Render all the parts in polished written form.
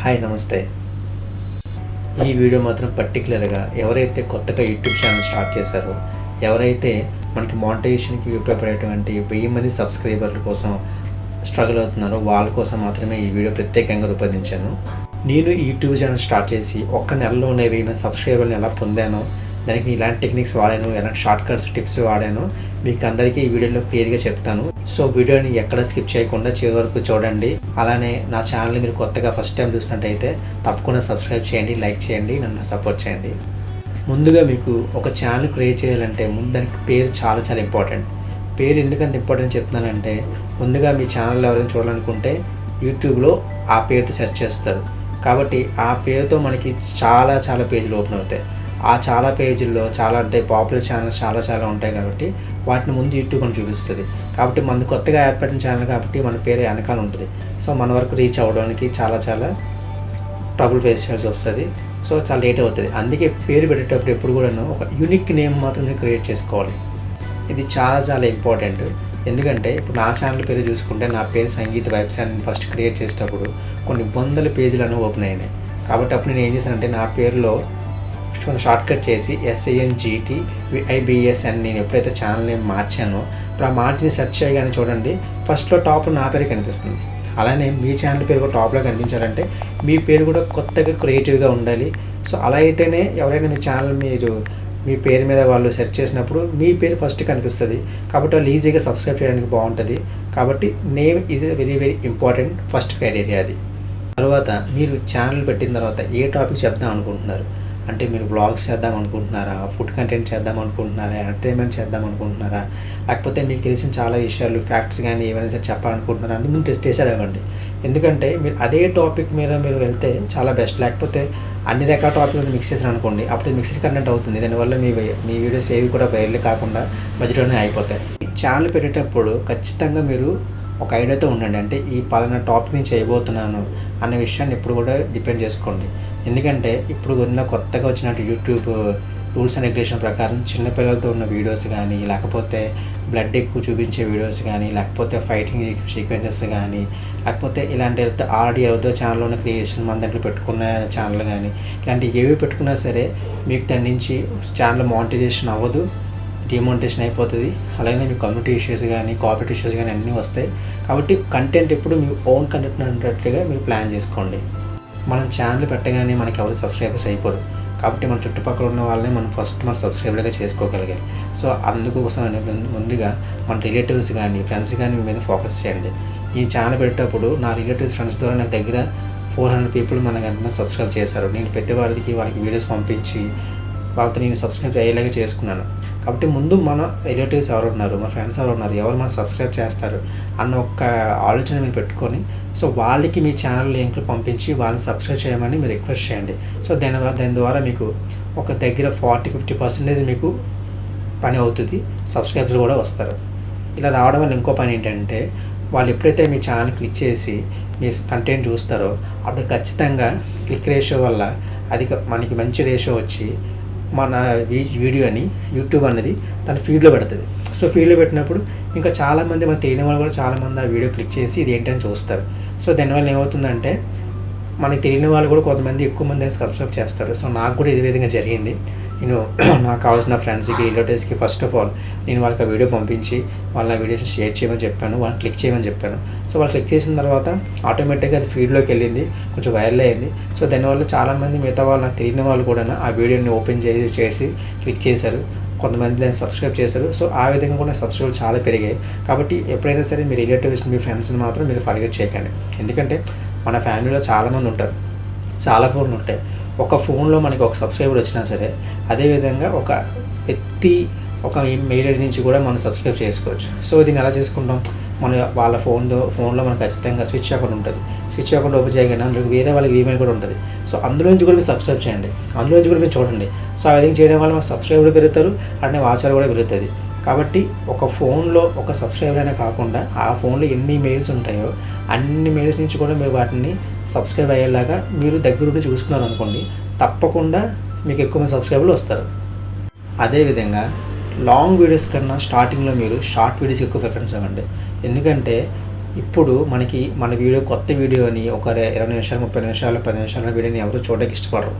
Hi నమస్తే. ఈ video మాత్రం పర్టికులర్గా ఎవరైతే కొత్తగా యూట్యూబ్ ఛానల్ స్టార్ట్ చేశారో, ఎవరైతే మనకి మానిటైజేషన్కి ఉపయోగపడేటువంటి 1000 మంది సబ్స్క్రైబర్ల కోసం స్ట్రగుల్ అవుతున్నారో వాళ్ళ కోసం మాత్రమే ఈ వీడియో ప్రత్యేకంగా రూపొందించాను. నేను ఈ యూట్యూబ్ ఛానల్ స్టార్ట్ చేసి ఒక్క నెలలోనే 1000 మంది సబ్స్క్రైబర్లను ఎలా పొందానో, దానికి ఇలాంటి టెక్నిక్స్ వాడాను, ఎలాంటి షార్ట్ కట్స్ టిప్స్ వాడాను మీకు అందరికీ ఈ వీడియోలో క్లియర్గా చెప్తాను. సో వీడియోని ఎక్కడ స్కిప్ చేయకుండా చివరి వరకు చూడండి. అలానే నా ఛానల్ని మీరు కొత్తగా ఫస్ట్ టైం చూసినట్టయితే తప్పకుండా సబ్స్క్రైబ్ చేయండి, లైక్ చేయండి, నన్ను సపోర్ట్ చేయండి. ముందుగా మీకు ఒక ఛానల్ క్రియేట్ చేయాలంటే ముందు దానికి పేరు చాలా చాలా ఇంపార్టెంట్. పేరు ఎందుకంత ఇంపార్టెంట్ చెప్తున్నానంటే, ముందుగా మీ ఛానల్ ఎవరైనా చూడాలనుకుంటే యూట్యూబ్లో ఆ పేరుతో సెర్చ్ చేస్తారు. కాబట్టి ఆ పేరుతో మనకి చాలా చాలా పేజీలు ఓపెన్ అవుతాయి. ఆ చాలా పేజీల్లో చాలా అంటే పాపులర్ ఛానల్స్ చాలా ఉంటాయి కాబట్టి వాటిని ముందు యూట్యూబ్ అని చూపిస్తుంది. కాబట్టి మన కొత్తగా ఏర్పడిన ఛానల్ కాబట్టి మన పేరు వెనకాల ఉంటుంది. సో మన వరకు రీచ్ అవ్వడానికి చాలా ట్రబుల్ ఫేస్ చేయాల్సి వస్తుంది. సో చాలా లేట్ అవుతుంది. అందుకే పేరు పెట్టేటప్పుడు ఎప్పుడు కూడా ఒక యూనిక్ నేమ్ మాత్రమే క్రియేట్ చేసుకోవాలి. ఇది చాలా ఇంపార్టెంట్. ఎందుకంటే ఇప్పుడు నా ఛానల్ పేరు చూసుకుంటే నా పేరు సంగీత వైబ్స్ అని ఫస్ట్ క్రియేట్ చేసేటప్పుడు కొన్ని వందల పేజీలను ఓపెన్ అయినాయి. కాబట్టి అప్పుడు నేను ఏం చేశానంటే నా పేరులో షార్ట్ కట్ చేసి SANGTVIBS అని నేను ఎప్పుడైతే ఛానల్ నేమ్ మార్చానో ఇప్పుడు ఆ మార్చిన సెర్చ్ చేయగానే చూడండి ఫస్ట్లో టాప్లో నా పేరు కనిపిస్తుంది. అలానే మీ ఛానల్ పేరు కూడా టాప్లో కనిపించాలంటే మీ పేరు కూడా కొత్తగా క్రియేటివ్గా ఉండాలి. సో అలా అయితేనే ఎవరైనా మీ ఛానల్ మీ పేరు మీద వాళ్ళు సెర్చ్ చేసినప్పుడు మీ పేరు ఫస్ట్ కనిపిస్తుంది. కాబట్టి వాళ్ళు ఈజీగా సబ్స్క్రైబ్ చేయడానికి బాగుంటుంది. కాబట్టి name is very important first criteria అది. తర్వాత మీరు ఛానల్ పెట్టిన తర్వాత ఏ టాపిక్ చెప్దాం అనుకుంటున్నారు అంటే, మీరు బ్లాగ్స్ చేద్దాం అనుకుంటున్నారా, ఫుడ్ కంటెంట్ చేద్దాం అనుకుంటున్నారా, ఎంటర్టైన్మెంట్ చేద్దాం అనుకుంటున్నారా, లేకపోతే మీకు తెలిసిన చాలా విషయాలు ఫ్యాక్ట్స్ కానీ ఏమైనా సరే చెప్పాలనుకుంటున్నారా అని ముందు డిసైడ్ అవ్వండి. ఎందుకంటే మీరు అదే టాపిక్ మీద మీరు వెళ్తే చాలా బెస్ట్. లేకపోతే అన్ని రకాల టాపిక్లు మిక్స్ చేసారు అనుకోండి, అప్పుడు మిక్స్డ్ కంటెంట్ అవుతుంది. దానివల్ల మీ వీడియోస్ ఏవి కూడా వైరల్ కాకుండా మధ్యలోనే అయిపోతాయి. ఈ ఛానల్ పెట్టేటప్పుడు ఖచ్చితంగా మీరు ఒక ఐడియాతో ఉండండి. అంటే ఈ పలానా టాపిక్ నేను చేయబోతున్నాను అనే విషయాన్ని ఎప్పుడు కూడా డిపెండ్ చేసుకోండి. ఎందుకంటే ఇప్పుడు కొత్తగా వచ్చినట్టు యూట్యూబ్ రూల్స్ అండ్ రెగ్యులేషన్ ప్రకారం చిన్నపిల్లలతో ఉన్న వీడియోస్ కానీ, లేకపోతే బ్లడ్ ఎక్కువ చూపించే వీడియోస్ కానీ, లేకపోతే ఫైటింగ్ సీక్వెన్సెస్ కానీ, లేకపోతే ఇలాంటి ఆల్రెడీ ఏదో ఛానల్ ఉన్న క్రియేషన్ మన దాంట్లో పెట్టుకున్న ఛానల్ కానీ, ఇలాంటివి ఏవి పెట్టుకున్నా సరే మీకు దాని నుంచి ఛానల్ మానిటైజేషన్ అవ్వదు, డిమానిటైజేషన్ అయిపోతుంది. అలాగే మీ కమ్యూనిటీ ఇష్యూస్ కానీ, కాపరేట్ ఇష్యూస్ కానీ అన్నీ వస్తాయి. కాబట్టి కంటెంట్ ఎప్పుడు మీ ఓన్ కంటెంట్ అన్నట్లుగా మీరు ప్లాన్ చేసుకోండి. మనం ఛానల్ పెట్టగానే మనకి ఎవరు సబ్స్క్రైబర్స్ అయిపోరు. కాబట్టి మన చుట్టుపక్కల ఉన్న వాళ్ళని మనం ఫస్ట్ మన సబ్స్క్రైబర్గా చేసుకోగలిగాలి. సో అందుకోసం ముందుగా మన రిలేటివ్స్ కానీ, ఫ్రెండ్స్ కానీ మీ మీద ఫోకస్ చేయండి. ఈ ఛానల్ పెట్టేటప్పుడు నా రిలేటివ్స్, ఫ్రెండ్స్ ద్వారా నాకు దగ్గర 400 పీపుల్ మనకు ఎంతమంది సబ్స్క్రైబ్ చేశారు. నేను ప్రతి వాళ్ళకి వీడియోస్ పంపించి వాళ్ళతో నేను సబ్స్క్రైబ్ అయ్యేలాగా చేసుకున్నాను. కాబట్టి ముందు మన రిలేటివ్స్ ఎవరు ఉన్నారు, మన ఫ్రెండ్స్ ఎవరు ఉన్నారు, ఎవరు మనం సబ్స్క్రైబ్ చేస్తారు అన్న ఒక ఆలోచన మీరు పెట్టుకొని, సో వాళ్ళకి మీ ఛానల్ లింక్లు పంపించి వాళ్ళని సబ్స్క్రైబ్ చేయమని మీరు రిక్వెస్ట్ చేయండి. సో దాని ద్వారా మీకు ఒక దగ్గర 40-50% మీకు పని అవుతుంది. సబ్స్క్రైబర్స్ కూడా వస్తారు. ఇలా రావడం వల్ల ఇంకో పని ఏంటంటే, వాళ్ళు ఎప్పుడైతే మీ ఛానల్ క్లిక్ చేసి మీ కంటెంట్ చూస్తారో అప్పుడు ఖచ్చితంగా క్లిక్ రేషియో వల్ల అది మనకి మంచి రేషియో వచ్చి మన వీడియోని యూట్యూబ్ అనేది తన ఫీడ్లో పెడుతుంది. సో ఫీడ్లో పెట్టినప్పుడు ఇంకా చాలామంది మనకు తెలియని వాళ్ళు కూడా చాలామంది ఆ వీడియో క్లిక్ చేసి ఇది ఏంటని చూస్తారు. సో దానివల్ల ఏమవుతుందంటే మనకి తెలియని వాళ్ళు కూడా కొంతమంది ఎక్కువ మంది సబ్స్క్రైబ్ చేస్తారు. సో నాకు కూడా ఇదే విధంగా జరిగింది. నేను నాకు కావాల్సిన ఫ్రెండ్స్కి, రిలేటివ్స్కి ఫస్ట్ ఆఫ్ ఆల్ నేను వాళ్ళకి ఆ వీడియో పంపించి వాళ్ళ వీడియోస్ షేర్ చేయమని చెప్పాను, వాళ్ళని క్లిక్ చేయమని చెప్పాను. సో వాళ్ళు క్లిక్ చేసిన తర్వాత ఆటోమేటిక్గా అది ఫీడ్లోకి వెళ్ళింది, కొంచెం వైరల్ అయ్యింది. సో దానివల్ల చాలామంది మిగతా వాళ్ళు నాకు తెలియని వాళ్ళు కూడా ఆ వీడియోని ఓపెన్ చేసి క్లిక్ చేశారు. కొంతమంది దాన్ని సబ్స్క్రైబ్ చేశారు. సో ఆ విధంగా కూడా సబ్స్క్రైబ్ చాలా పెరిగాయి. కాబట్టి ఎప్పుడైనా సరే మీ రిలేటివ్స్ని, మీ ఫ్రెండ్స్ని మాత్రం మీరు ఫర్గెట్ చేయకండి. ఎందుకంటే మన ఫ్యామిలీలో చాలామంది ఉంటారు, చాలా ఫోన్లు ఉంటాయి. ఒక ఫోన్లో మనకి ఒక సబ్స్క్రైబర్ వచ్చినా సరే అదేవిధంగా ఒక మెయిల్ ఐడి నుంచి కూడా మనం సబ్స్క్రైబ్ చేసుకోవచ్చు. సో దీన్ని ఎలా చేసుకుంటాం, మన వాళ్ళ ఫోన్లో మనకు ఖచ్చితంగా స్విచ్ అకౌంట్ ఉంటుంది. స్విచ్ అకౌంట్ ఓపెన్ చేయగానే అందులో వేరే వాళ్ళకి ఈమెయిల్ కూడా ఉంటుంది. సో అందులోంచి కూడా మీరు సబ్స్క్రైబ్ చేయండి, అందులోంచి కూడా మీరు చూడండి. సో ఆ విధంగా చేయడం వల్ల మనకు సబ్స్క్రైబర్ పెరుగుతారు, అట్నే వాచర్ కూడా పెరుగుతుంది. కాబట్టి ఒక ఫోన్లో ఒక సబ్స్క్రైబర్ అయినా కాకుండా ఆ ఫోన్లో ఎన్ని మెయిల్స్ ఉంటాయో అన్ని మెయిల్స్ నుంచి కూడా మీరు వాటిని సబ్స్క్రైబ్ అయ్యేలాగా మీరు దగ్గరుండి చూసుకున్నారు అనుకోండి, తప్పకుండా మీకు ఎక్కువ మంది సబ్స్క్రైబర్లు వస్తారు. అదేవిధంగా లాంగ్ వీడియోస్ కన్నా స్టార్టింగ్లో మీరు షార్ట్ వీడియోస్కి ఎక్కువ ప్రిఫరెన్స్ ఇవ్వండి. ఎందుకంటే ఇప్పుడు మన కొత్త వీడియోని ఒక 20 నిమిషాలు, 30 నిమిషాలు, 10 నిమిషాల వీడియోని ఎవరు చూడడానికి ఇష్టపడరు.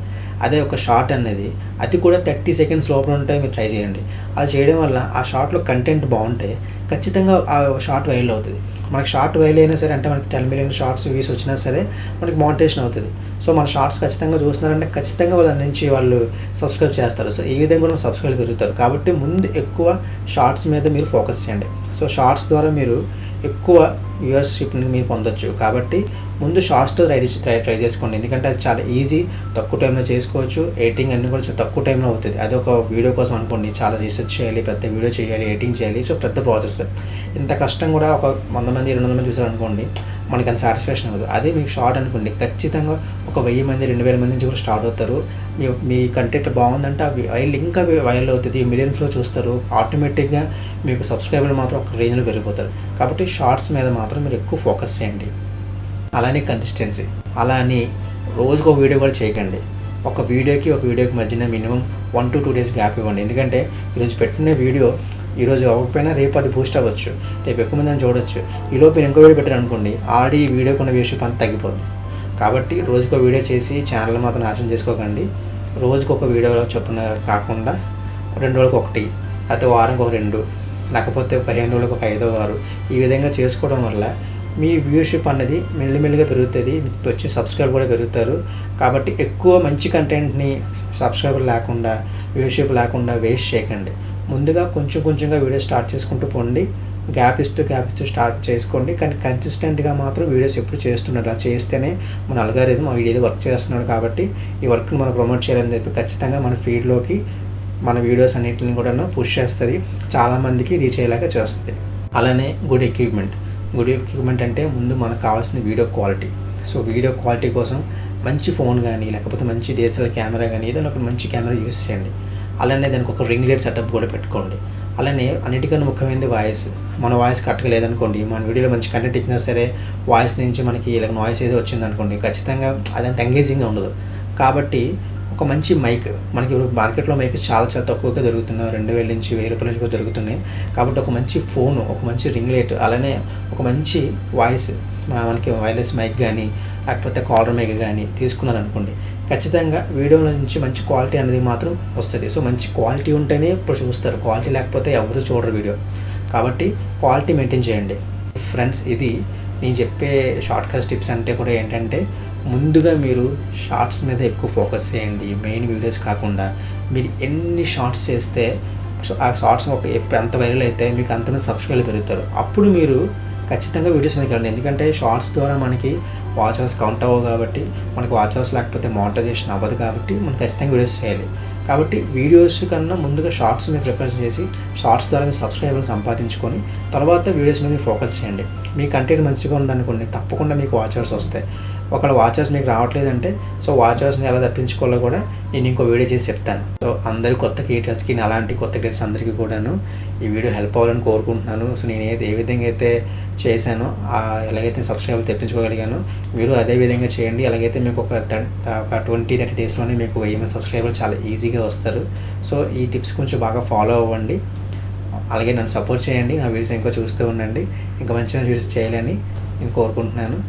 అదే ఒక షార్ట్ అనేది అది కూడా 30 సెకండ్స్ లోపల ఉంటే మీరు ట్రై చేయండి. అలా చేయడం వల్ల ఆ షార్ట్‌లో కంటెంట్ బాగుంటే ఖచ్చితంగా ఆ షార్ట్ వైరల్ అవుతది. మనకి షార్ట్ వైరల్ అయినా సరే అంటే మనకి 10 మిలియన్ షార్ట్స్ వ్యూస్ వచ్చినా సరే మనకి మోనిటైజేషన్ అవుతది. సో మన షార్ట్స్ ఖచ్చితంగా చూస్తున్నారంటే ఖచ్చితంగా దాని నుంచి వాళ్ళు సబ్స్క్రైబ్ చేస్తారు. సో ఈ విధంగా కూడా సబ్స్క్రైబ్ పెరుగుతారు. కాబట్టి ముందు ఎక్కువ షార్ట్స్ మీద మీరు ఫోకస్ చేయండి. సో షార్ట్స్ ద్వారా మీరు ఎక్కువ వ్యూవర్షిప్‌ని మీరు పొందొచ్చు. కాబట్టి ముందు షార్ట్స్‌తో ట్రై చేసుకోండి. ఎందుకంటే అది చాలా ఈజీ, తక్కువ టైంలో చేసుకోవచ్చు. ఎడిటింగ్ అన్నీ కూడా చాలా తక్కువ టైంలో అవుతది. అదొక వీడియో కోసం అనుకోండి, చాలా రీసెర్చ్ చేయాలి, పెద్ద వీడియో చేయాలి, ఎడిటింగ్ చేయాలి. సో పెద్ద ప్రాసెస్. ఇంత కష్టం కూడా ఒక 100 మంది, 200 మంది చూసారనుకోండి మనకి అంత సాటిస్ఫాక్షన్ అవ్వదు. అదే మీకు షార్ట్ అనుకోండి, ఖచ్చితంగా ఒక 1000 మంది, 2000 మంది నుంచి కూడా స్టార్ట్ అవుతారు. మీ కంటెంట్ బాగుందంటే అవి ఇంకా వైరల్ అవుతుంది, మిలియన్స్లో చూస్తారు. ఆటోమేటిక్గా మీకు సబ్స్క్రైబర్లు మాత్రం ఒక రేంజ్లో పెరిగిపోతారు. కాబట్టి షార్ట్స్ మీద మాత్రం మీరు ఎక్కువ ఫోకస్ చేయండి. అలానే కన్సిస్టెన్సీ, అలా అని రోజుకు ఒక వీడియో కూడా చేయకండి. ఒక వీడియోకి మధ్యన మినిమం 1 to 2 డేస్ గ్యాప్ ఇవ్వండి. ఎందుకంటే ఈరోజు పెట్టిన వీడియో ఈరోజు అవ్వకపోయినా రేపు అది బూస్ట్ అవ్వచ్చు, రేపు ఎక్కువ మంది అని చూడొచ్చు. ఈలోపు మీరు ఇంకో వీడియో పెట్టారనుకోండి, ఈ వీడియోకి ఉన్న వ్యూషిప్ అంతా తగ్గిపోద్ది. కాబట్టి రోజుకో వీడియో చేసి ఛానల్ మాత్రం నాశనం చేసుకోకండి. రోజుకొక వీడియో చొప్పున కాకుండా 2 రోజులకు ఒకటి, లేకపోతే వారానికి ఒక 2, లేకపోతే 15 రోజులకు ఒక 5వ వారం, ఈ విధంగా చేసుకోవడం వల్ల మీ వ్యూషిప్ అనేది మెల్లిమెల్లిగా పెరుగుతుంది. వచ్చి సబ్స్క్రైబర్ కూడా పెరుగుతారు. కాబట్టి ఎక్కువ మంచి కంటెంట్ని సబ్స్క్రైబర్ లేకుండా, వ్యూషిప్ లేకుండా వేస్ట్ చేయకండి. ముందుగా కొంచెంగా వీడియో స్టార్ట్ చేసుకుంటూ పోండి. గ్యాప్ ఇస్తూ స్టార్ట్ చేసుకోండి. కానీ కన్సిస్టెంట్గా మాత్రం వీడియోస్ ఎప్పుడు చేస్తున్నారు. అలా చేస్తేనే మన అల్గారిథం వీడియో వర్క్ చేస్తున్నాడు. కాబట్టి ఈ వర్క్ని మనం ప్రమోట్ చేయాలని చెప్పి ఖచ్చితంగా మన ఫీడ్లోకి మన వీడియోస్ అన్నింటిని కూడా పుష్ చేస్తుంది, చాలామందికి రీచ్ అయ్యేలాగా చేస్తుంది. అలానే గుడ్ ఎక్విప్మెంట్ అంటే ముందు మనకు కావాల్సిన video quality. So video quality కోసం మంచి ఫోన్ కానీ, లేకపోతే మంచి డిఎస్ఎల్ఆర్ కెమెరా కానీ, ఏదైనా ఒక మంచి కెమెరా యూస్ చేయండి. అలానే దానికి ఒక రింగ్ లైట్ సెటప్ కూడా పెట్టుకోండి. అలానే అన్నిటికన్నా ముఖ్యమైనది వాయిస్. మన వాయిస్ కరెక్ట్గా లేదనుకోండి, మన వీడియోలో మంచి కంటెంట్ ఇచ్చినా సరే వాయిస్ నుంచి మనకి ఇలా నాయిస్ ఏదో వచ్చిందనుకోండి, ఖచ్చితంగా అదంత ఎంగేజింగ్గా ఉండదు. కాబట్టి ఒక మంచి మైక్, మనకి ఇప్పుడు మార్కెట్లో మైక్ చాలా తక్కువగా దొరుకుతున్నాయి. 2000 నుంచి 1000 రూపాయల నుంచి కూడా దొరుకుతున్నాయి. కాబట్టి ఒక మంచి ఫోను, ఒక మంచి రింగ్ లైట్, అలానే ఒక మంచి వాయిస్, మనకి వైర్లెస్ మైక్ కానీ, లేకపోతే కాలర్ మైక్ కానీ తీసుకున్నారనుకోండి, ఖచ్చితంగా వీడియోల నుంచి మంచి క్వాలిటీ అనేది మాత్రం వస్తుంది. సో మంచి క్వాలిటీ ఉంటేనే ఇప్పుడు చూస్తారు, క్వాలిటీ లేకపోతే ఎవరు చూడరు వీడియో. కాబట్టి క్వాలిటీ మెయింటైన్ చేయండి ఫ్రెండ్స్. ఇది నేను చెప్పే షార్ట్ కట్ టిప్స్ అంటే కూడా ఏంటంటే, ముందుగా మీరు షార్ట్స్ మీద ఎక్కువ ఫోకస్ చేయండి. మెయిన్ వీడియోస్ కాకుండా మీరు ఎన్ని షార్ట్స్ చేస్తే ఆ షార్ట్స్ ఎంత వైరల్ అయితే మీకు అంతమంది సబ్స్క్రైబర్లు పెరుగుతారు. అప్పుడు మీరు ఖచ్చితంగా వీడియోస్ మీదకి వెళ్ళండి. ఎందుకంటే షార్ట్స్ ద్వారా మనకి వాచ్ అవర్స్ కౌంట్ అవ్వవు. కాబట్టి మనకి వాచ్ అవర్స్ లేకపోతే మానిటైజేషన్ అవ్వదు. కాబట్టి మనం ఖచ్చితంగా వీడియోస్ చేయాలి. కాబట్టి వీడియోస్ కన్నా ముందుగా షార్ట్స్ మీద ప్రిఫరెన్స్ చేసి షార్ట్స్ ద్వారా మీరు సబ్స్క్రైబర్లు సంపాదించుకొని తర్వాత వీడియోస్ మీద మీరు ఫోకస్ చేయండి. మీ కంటెంట్ మంచిగా ఉందనుకోండి, తప్పకుండా మీకు వాచ్ అవర్స్ వస్తాయి. ఒకవేళ వాచ్ అవర్స్ మీకు రావట్లేదంటే, సో వాచ్ అవర్స్ని ఎలా తప్పించుకోవాలో కూడా నేను ఇంకో వీడియో చేసి చెప్తాను. సో అందరి కొత్త క్రియేటర్స్కి, అలాంటి కొత్త క్రియేటర్స్ అందరికీ కూడాను ఈ వీడియో హెల్ప్ అవ్వాలని కోరుకుంటున్నాను. సో నేను ఏ విధంగా అయితే చేశానో, ఎలాగైతే సబ్స్క్రైబర్లు తెప్పించుకోగలిగానో మీరు అదే విధంగా చేయండి. అలాగైతే మీకు ఒక 20-30 డేస్లోనే మీకు 1000 సబ్స్క్రైబర్లు చాలా ఈజీగా వస్తారు. సో ఈ టిప్స్ కొంచెం బాగా ఫాలో అవ్వండి. అలాగే నన్ను సపోర్ట్ చేయండి. నా వీడియోస్ ఇంకా చూస్తూ ఉండండి. ఇంకా మంచిగా వీడియోస్ చేయాలని నేను కోరుకుంటున్నాను.